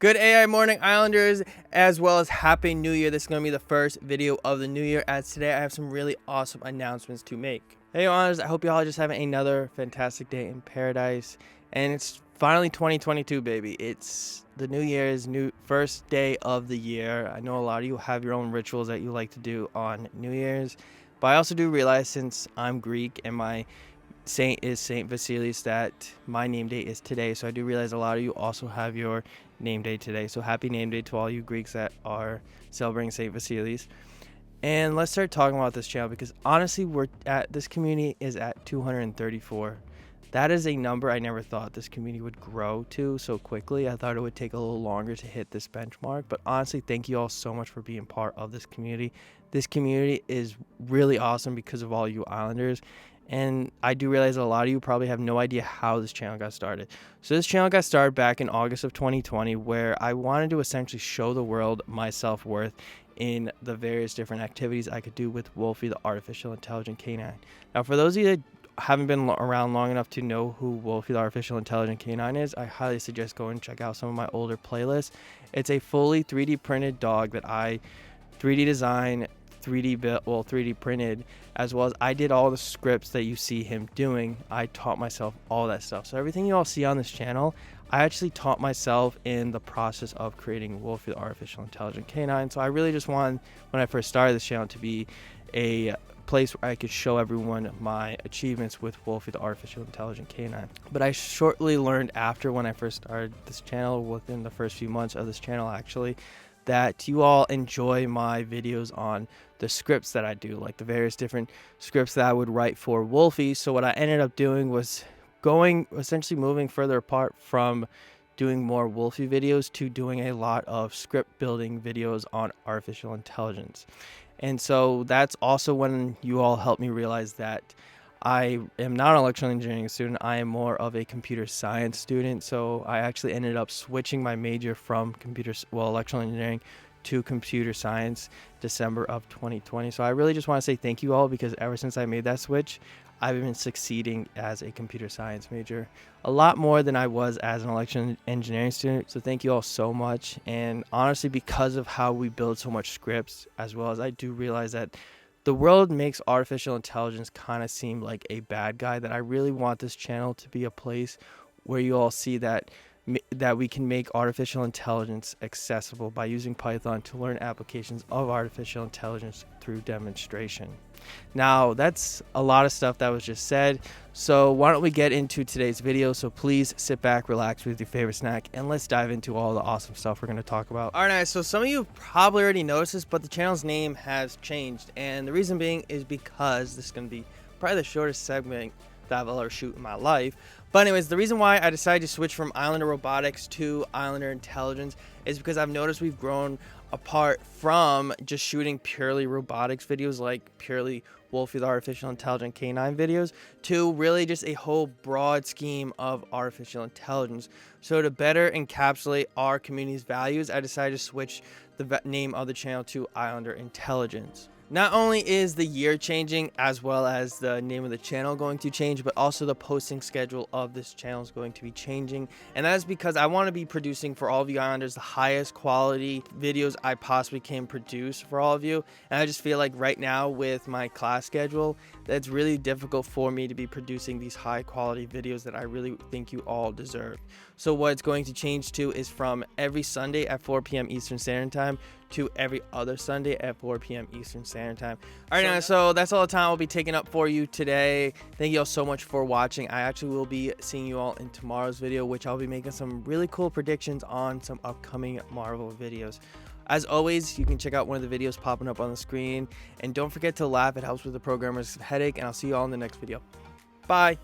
Good AI morning, Islanders, as well as Happy New Year. This is going to be the first video of the new year, as today I have some really awesome announcements to make. Hey, Islanders, I hope you all are just having another fantastic day in paradise. And it's finally 2022, baby. It's the new year's first day of the year. I know a lot of you have your own rituals that you like to do on New Year's. But I also do realize, since I'm Greek and my saint is Saint Vasilis, that my name day is today. So I do realize a lot of you also have your name day today. So happy name day to all you Greeks that are celebrating Saint Vasilis. And let's start talking about this channel, because honestly, this community is at 234. That is a number I never thought this community would grow to so quickly. I thought it would take a little longer to hit this benchmark, but honestly, thank you all so much for being part of this community. This community is really awesome because of all you Islanders. And I do realize a lot of you probably have no idea how this channel got started. So this channel got started back in August of 2020, where I wanted to essentially show the world my self-worth in the various different activities I could do with Wolfie, the artificial intelligent canine. Now, for those of you that haven't been around long enough to know who Wolfie, the artificial intelligent canine is, I highly suggest going and check out some of my older playlists. It's a fully 3D printed dog that I 3D designed, 3D printed, as well as I did all the scripts that you see him doing. I taught myself all that stuff. So everything you all see on this channel, I actually taught myself in the process of creating Wolfie, the artificial intelligent canine. So I really just wanted, when I first started this channel, to be a place where I could show everyone my achievements with Wolfie, the artificial intelligent canine. But I shortly learned, after when I first started this channel, within the first few months of this channel actually, that you all enjoy my videos on the scripts that I do, like the various different scripts that I would write for Wolfie. So what I ended up doing was essentially moving further apart from doing more Wolfie videos to doing a lot of script building videos on artificial intelligence. And so that's also when you all helped me realize that I am not an electrical engineering student. I am more of a computer science student. So I actually ended up switching my major from electrical engineering to computer science December of 2020. So I really just want to say thank you all, because ever since I made that switch, I've been succeeding as a computer science major a lot more than I was as an electrical engineering student. So thank you all so much. And honestly, because of how we build so much scripts, as well as I do realize that the world makes artificial intelligence kind of seem like a bad guy, that I really want this channel to be a place where you all see that we can make artificial intelligence accessible by using Python to learn applications of artificial intelligence through demonstration. Now, that's a lot of stuff that was just said, so why don't we get into today's video? So please sit back, relax with your favorite snack, and let's dive into all the awesome stuff we're going to talk about. All right, guys, so some of you probably already noticed this, but the channel's name has changed, and the reason being is because this is going to be probably the shortest segment that I'll ever shoot in my life. But anyways, the reason why I decided to switch from Islander Robotics to Islander Intelligence is because I've noticed we've grown apart from just shooting purely robotics videos, like purely Wolfie, the artificial intelligent canine videos, to really just a whole broad scheme of artificial intelligence. So to better encapsulate our community's values, I decided to switch the name of the channel to Islander Intelligence. Not only is the year changing, as well as the name of the channel going to change, but also the posting schedule of this channel is going to be changing. And that is because I want to be producing for all of you Islanders the highest quality videos I possibly can produce for all of you. And I just feel like right now with my class schedule, that it's really difficult for me to be producing these high quality videos that I really think you all deserve. So what it's going to change to is from every Sunday at 4 p.m. Eastern Standard Time to every other Sunday at 4 p.m. Eastern Standard Time. All right, guys, so that's all the time I'll be taking up for you today. Thank you all so much for watching. I actually will be seeing you all in tomorrow's video, which I'll be making some really cool predictions on some upcoming Marvel videos. As always, you can check out one of the videos popping up on the screen. And don't forget to laugh. It helps with the programmer's headache. And I'll see you all in the next video. Bye.